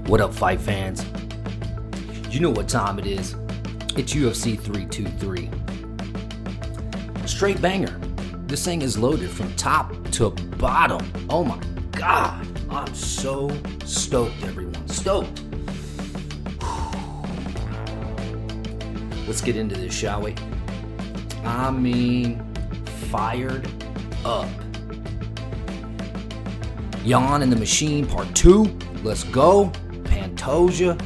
What up, fight fans? You know what time it is. It's UFC 323. Straight banger. This thing is loaded from top to bottom. Oh my God. I'm so stoked, everyone. Stoked. Let's get into this, shall we? I mean, fired up. Jan and the Machine Part 2. Let's go. Pantoja.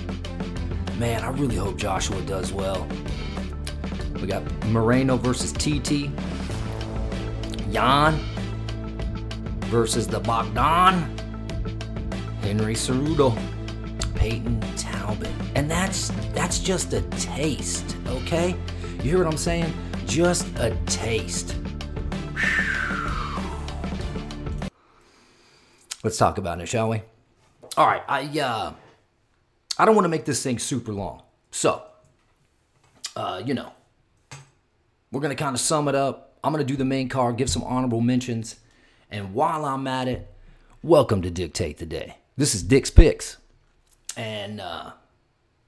Man, I really hope Joshua does well. We got Moreno versus TT. Jan versus the Bogdan. Henry Cerudo. Peyton Talbot. And that's just a taste, okay? You hear what I'm saying? Just a taste. Let's talk about it, shall we? All right, I don't want to make this thing super long. So, we're going to kind of sum it up. I'm going to do the main card, give some honorable mentions. And while I'm at it, welcome to Dictate the Day. This is Dick's Picks. And,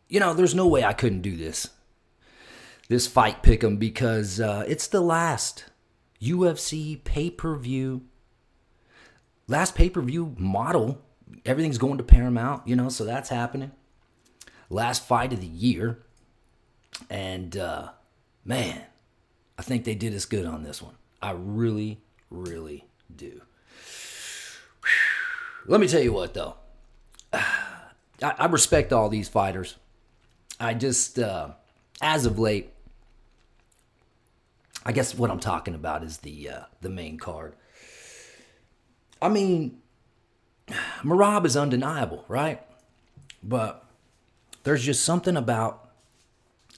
there's no way I couldn't do this fight pick'em because it's the last UFC pay-per-view. Last pay-per-view model. Everything's going to Paramount, so that's happening. Last fight of the year. And, man, I think they did us good on this one. I really, really do. Let me tell you what, though. I respect all these fighters. I just, as of late, I guess what I'm talking about is the main card. I mean, Merab is undeniable, right? But there's just something about,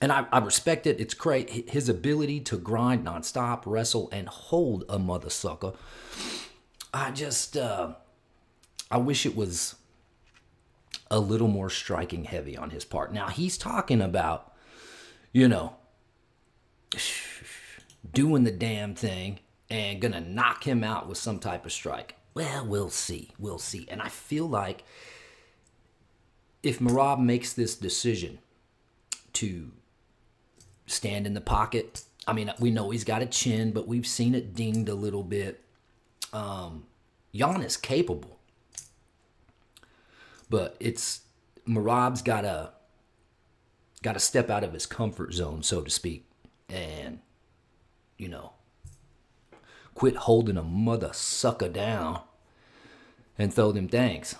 and I respect it. It's great. His ability to grind nonstop, wrestle, and hold a mother sucker. I wish it was a little more striking heavy on his part. Now, he's talking about, doing the damn thing and gonna knock him out with some type of strike. Well, we'll see. We'll see. And I feel like if Merab makes this decision to stand in the pocket, I mean, we know he's got a chin, but we've seen it dinged a little bit. Jan is capable. But Merab's gotta step out of his comfort zone, so to speak, and quit holding a mother sucker down and throw them things.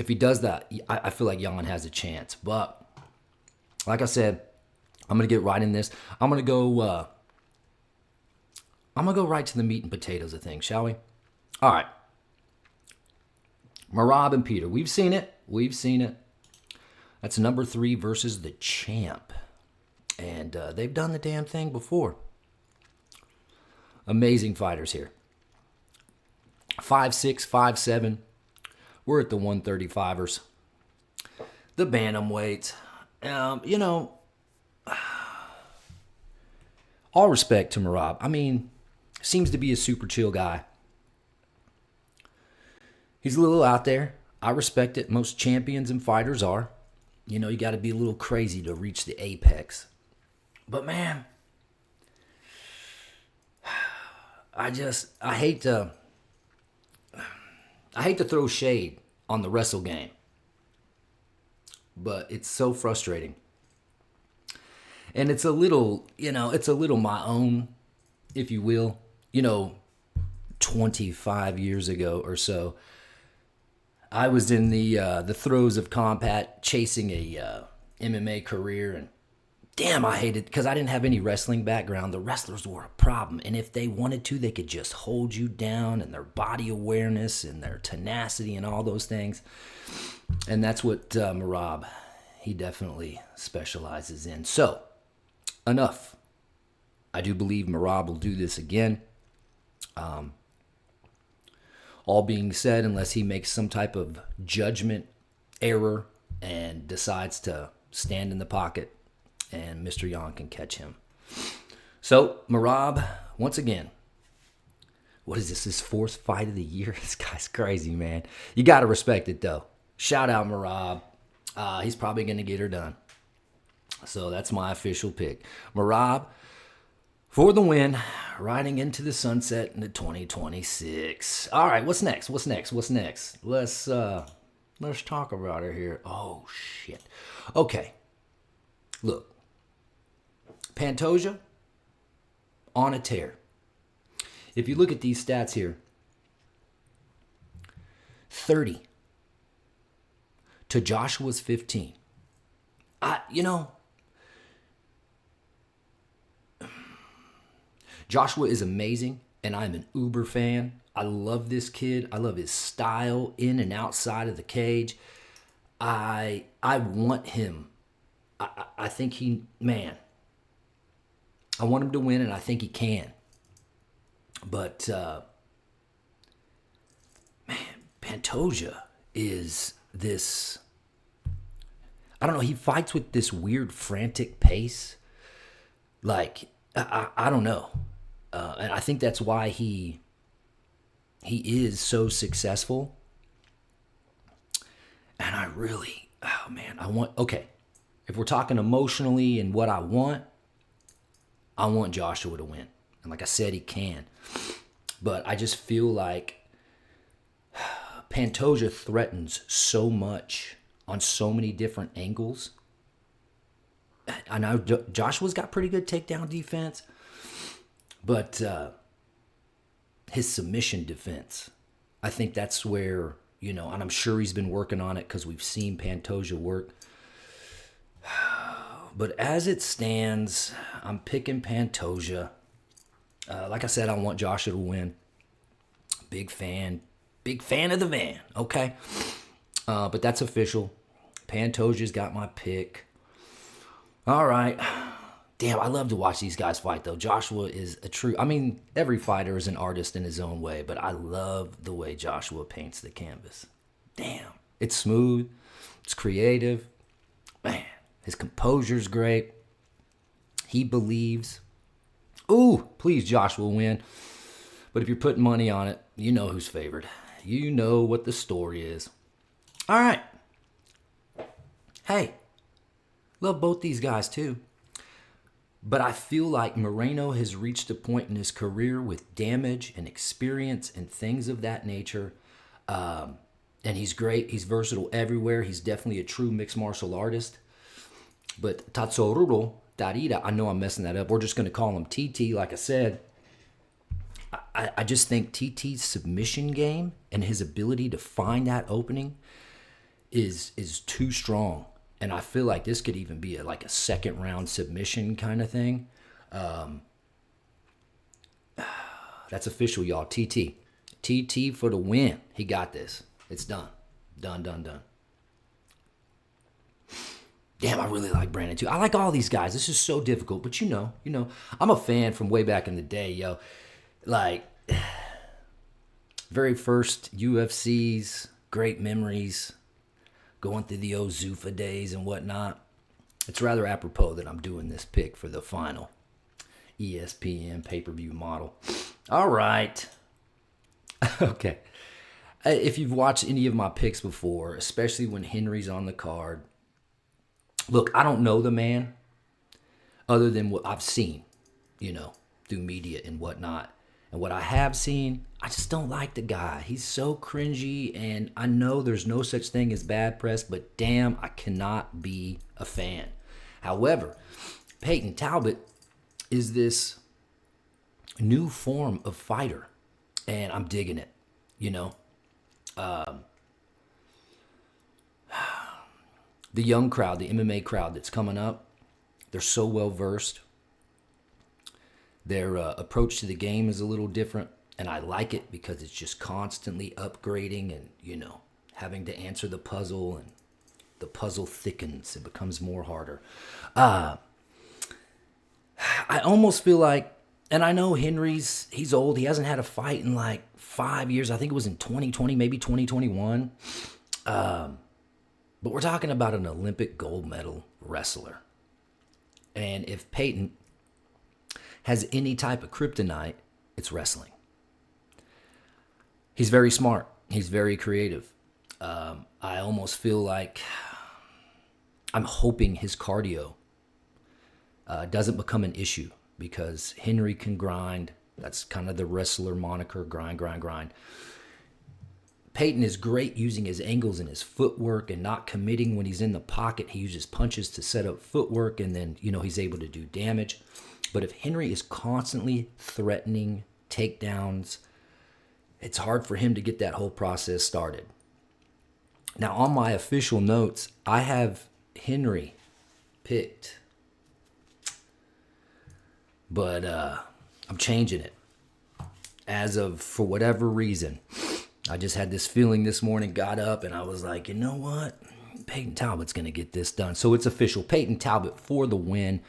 If he does that, I feel like Jan has a chance. But like I said, I'm gonna get right in this. I'm gonna go right to the meat and potatoes of things, shall we? All right. Merab and Peter. We've seen it. That's number 3 versus the champ. And they've done the damn thing before. Amazing fighters here. 5'6", 5'7". We're at the 135ers. The bantamweights. All respect to Merab. I mean, seems to be a super chill guy. He's a little out there. I respect it. Most champions and fighters are. You got to be a little crazy to reach the apex. But man, I hate to throw shade on the wrestle game. But it's so frustrating. And it's a little my own, if you will. 25 years ago or so, I was in the throes of combat, chasing a MMA career, and damn, I hated, because I didn't have any wrestling background. The wrestlers were a problem, and if they wanted to, they could just hold you down, and their body awareness and their tenacity and all those things. And that's what Merab, he definitely specializes in. So, enough. I do believe Merab will do this again. All being said, unless he makes some type of judgment error and decides to stand in the pocket, and Mr. Jan can catch him. So, Merab, once again, what is this, his 4th fight of the year? This guy's crazy, man. You got to respect it, though. Shout out, Merab. He's probably going to get her done. So that's my official pick. Merab for the win, riding into the sunset into 2026. All right, what's next? Let's talk about her here. Oh shit. Okay. Look. Pantoja on a tear. If you look at these stats here, 30 to Joshua's 15. Joshua is amazing, and I'm an uber fan. I love this kid. I love his style in and outside of the cage. I want him. I think I want him to win, and I think he can. But, Pantoja is this, I don't know, he fights with this weird frantic pace. Like, I don't know. And I think that's why he is so successful. And I really, if we're talking emotionally and what I want Joshua to win. And like I said, he can. But I just feel like Pantoja threatens so much on so many different angles. I know Joshua's got pretty good takedown defense, but his submission defense, I think that's where, and I'm sure he's been working on it because we've seen Pantoja work. But as it stands, I'm picking Pantoja. Like I said, I want Joshua to win. Big fan of the van, okay? But that's official. Pantoja's got my pick. All right. Damn, I love to watch these guys fight, though. Joshua is every fighter is an artist in his own way, but I love the way Joshua paints the canvas. Damn. It's smooth. It's creative. Man, his composure's great. He believes. Ooh, please, Joshua win. But if you're putting money on it, you know who's favored. You know what the story is. All right. Hey, love both these guys too. But I feel like Moreno has reached a point in his career with damage and experience and things of that nature. And he's great. He's versatile everywhere. He's definitely a true mixed martial artist. But Tatsuro Darida, I know I'm messing that up. We're just going to call him TT, like I said. I just think TT's submission game and his ability to find that opening is too strong. And I feel like this could even be a second round submission kind of thing. That's official, y'all. TT for the win. He got this. It's done. Done. Damn, I really like Brandon too. I like all these guys. This is so difficult, but you know, I'm a fan from way back in the day, yo. Like, very first UFCs, great memories, going through the Ozufa days and whatnot. It's rather apropos that I'm doing this pick for the final ESPN pay-per-view model. All right. Okay. If you've watched any of my picks before, especially when Henry's on the card, look, I don't know the man other than what I've seen, through media and whatnot. And what I have seen, I just don't like the guy. He's so cringy, and I know there's no such thing as bad press, but damn, I cannot be a fan. However, Peyton Talbot is this new form of fighter, and I'm digging it, The young crowd, the MMA crowd that's coming up, they're so well versed. Their approach to the game is a little different, and I like it because it's just constantly upgrading and, having to answer the puzzle, and the puzzle thickens. It becomes more harder. I almost feel like, and I know he's old. He hasn't had a fight in 5 years. I think it was in 2020, maybe 2021. But we're talking about an Olympic gold medal wrestler. And if Peyton has any type of kryptonite, it's wrestling. He's very smart. He's very creative. I almost feel like I'm hoping his cardio doesn't become an issue because Henry can grind. That's kind of the wrestler moniker, grind, grind, grind. Peyton is great using his angles and his footwork and not committing when he's in the pocket. He uses punches to set up footwork, and then, he's able to do damage. But if Henry is constantly threatening takedowns, it's hard for him to get that whole process started. Now, on my official notes, I have Henry picked, but I'm changing it. For whatever reason, I just had this feeling this morning, got up, and I was like, you know what? Peyton Talbot's going to get this done. So it's official. Peyton Talbot for the win.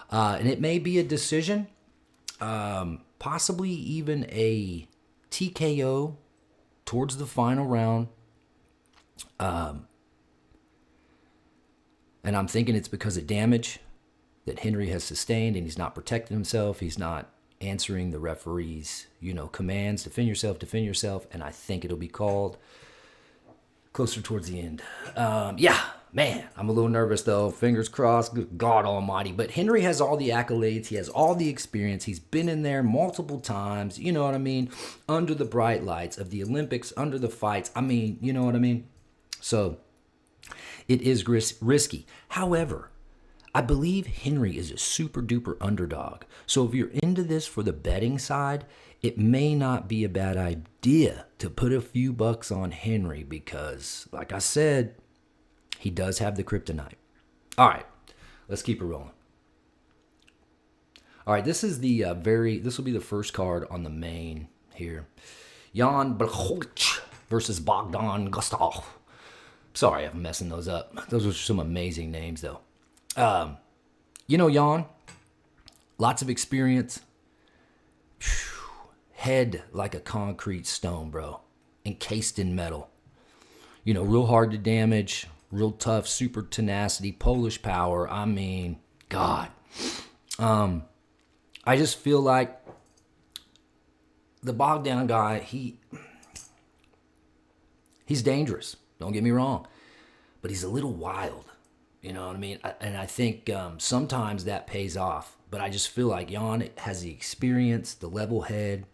And it may be a decision, possibly even a TKO towards the final round. And I'm thinking it's because of damage that Henry has sustained, and he's not protecting himself. He's not answering the referee's, commands, defend yourself, and I think it'll be called closer towards the end. Man, I'm a little nervous though. Fingers crossed, good God almighty. But Henry has all the accolades. He has all the experience. He's been in there multiple times, you know what I mean? Under the bright lights of the Olympics, under the fights. I mean, you know what I mean? So it is risky. However, I believe Henry is a super duper underdog. So if you're into this for the betting side, it may not be a bad idea to put a few bucks on Henry because, like I said, he does have the kryptonite. All right, let's keep it rolling. All right, this will be the first card on the main here. Jan Blachowicz versus Bogdan Gustaf. Sorry, I'm messing those up. Those are some amazing names, though. Jan, lots of experience. Head like a concrete stone, bro. Encased in metal. Real hard to damage. Real tough, super tenacity, Polish power. I mean, God. I just feel like the Bogdan guy, he's dangerous. Don't get me wrong. But he's a little wild. You know what I mean? And I think sometimes that pays off. But I just feel like Jan has the experience, the level head,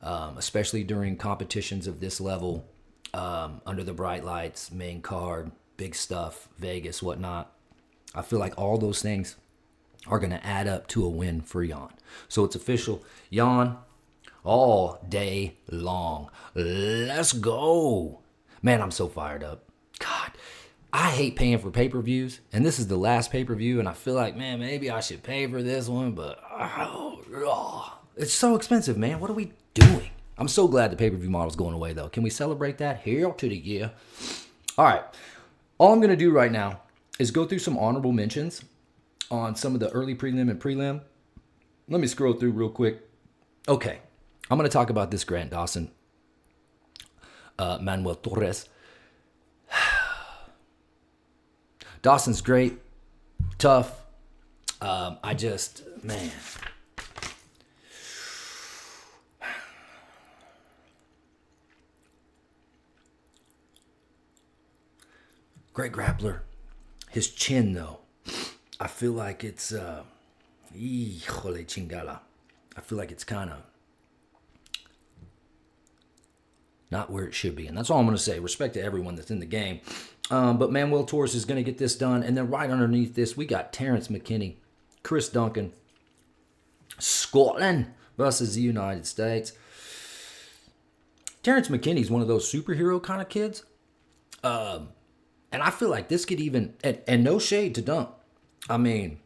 especially during competitions of this level, under the bright lights, main card, big stuff, Vegas, whatnot. I feel like all those things are going to add up to a win for Jan. So it's official. Jan, all day long. Let's go. Man, I'm so fired up. God, I hate paying for pay-per-views, and this is the last pay-per-view, and I feel like, man, maybe I should pay for this one, but it's so expensive, man. What are we doing? I'm so glad the pay-per-view model's going away, though. Can we celebrate that? Here to the year. All right. All I'm going to do right now is go through some honorable mentions on some of the early prelim and prelim. Let me scroll through real quick. Okay. I'm going to talk about this Grant Dawson, Manuel Torres. Dawson's great, tough. Man. Great grappler. His chin, though, I feel like it's, híjole chingala. I feel like it's kind of not where it should be. And that's all I'm going to say. Respect to everyone that's in the game. But Manuel Torres is going to get this done. And then right underneath this, we got Terrence McKinney, Chris Duncan, Scotland versus the United States. Terrence McKinney's one of those superhero kind of kids. And I feel like this could even, and no shade to Dunk. I mean,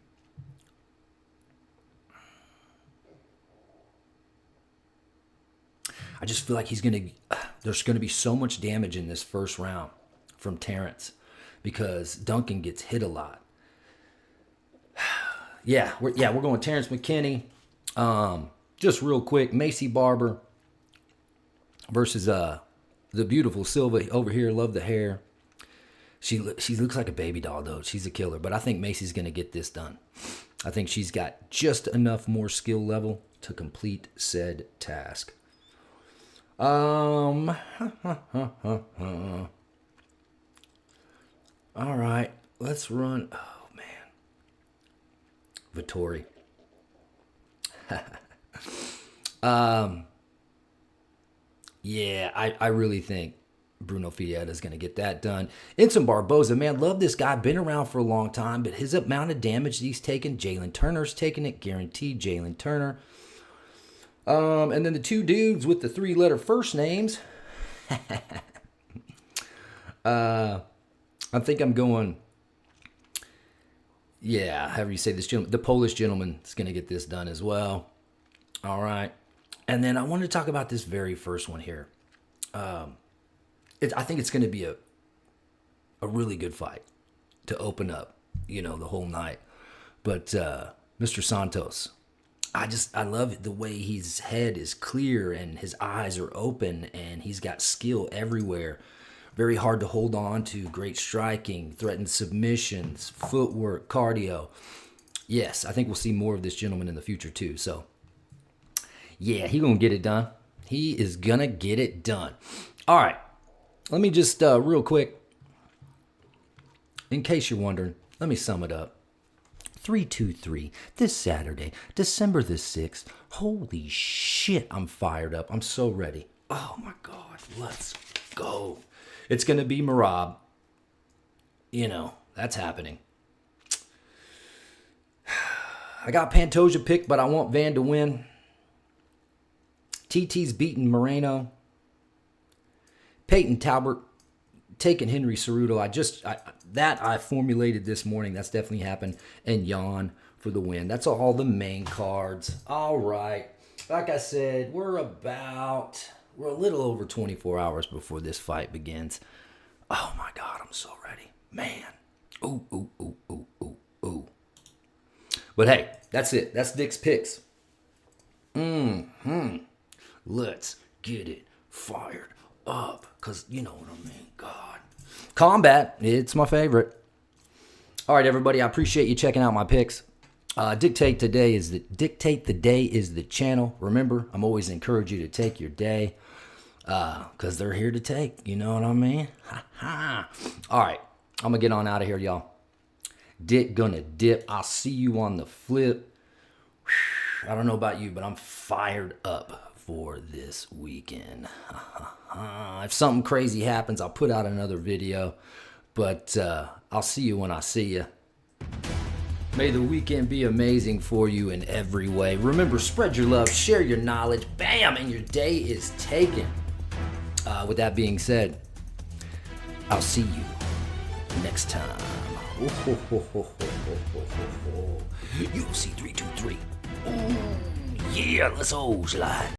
I just feel like there's going to be so much damage in this first round from Terrence because Duncan gets hit a lot. We're going Terrence McKinney. Just real quick, Macy Barber versus the beautiful Silva over here. Love the hair. She looks like a baby doll, though. She's a killer. But I think Macy's going to get this done. I think she's got just enough more skill level to complete said task. All right. Let's run. Oh, man. Vittori. Yeah, I really think Bruno Fietta is going to get that done. Enson Barboza, man, love this guy. Been around for a long time, but his amount of damage he's taken, Jalen Turner's taking it. Guaranteed Jalen Turner. And then the two dudes with the three-letter first names. I think I'm going, yeah, however you say this gentleman, the Polish gentleman is going to get this done as well. All right. And then I wanted to talk about this very first one here. I think it's going to be a really good fight to open up, the whole night. But Mr. Santos, I love the way his head is clear and his eyes are open and he's got skill everywhere. Very hard to hold on to. Great striking, threatened submissions, footwork, cardio. Yes, I think we'll see more of this gentleman in the future too. So, yeah, he's going to get it done. He is going to get it done. All right. Let me just, real quick, in case you're wondering, let me sum it up. 323 this Saturday, December the 6th. Holy shit, I'm fired up. I'm so ready. Oh, my God. Let's go. It's going to be Marab. That's happening. I got Pantoja picked, but I want Van to win. TT's beating Moreno. Peyton Talbot taking Henry Ceruto. I formulated this morning. That's definitely happened. And Jan for the win. That's all the main cards. All right. Like I said, we're a little over 24 hours before this fight begins. Oh my God, I'm so ready. Man. Ooh, ooh, ooh, ooh, ooh, ooh. But hey, that's it. That's Dick's picks. Let's get it fired up. Because you know what I mean. God. Combat, it's my favorite. All right, everybody, I appreciate you checking out my picks. Dictate the Day is the channel. Remember, I'm always encourage you to take your day. Because they're here to take. You know what I mean? All right. I'm going to get on out of here, y'all. Dick gonna dip. I'll see you on the flip. I don't know about you, but I'm fired up for this weekend. If something crazy happens, I'll put out another video. But I'll see you when I see you. May the weekend be amazing for you in every way. Remember, spread your love, share your knowledge. Bam! And your day is taken. With that being said, I'll see you next time. UFC 323. Ooh, yeah, let's slide.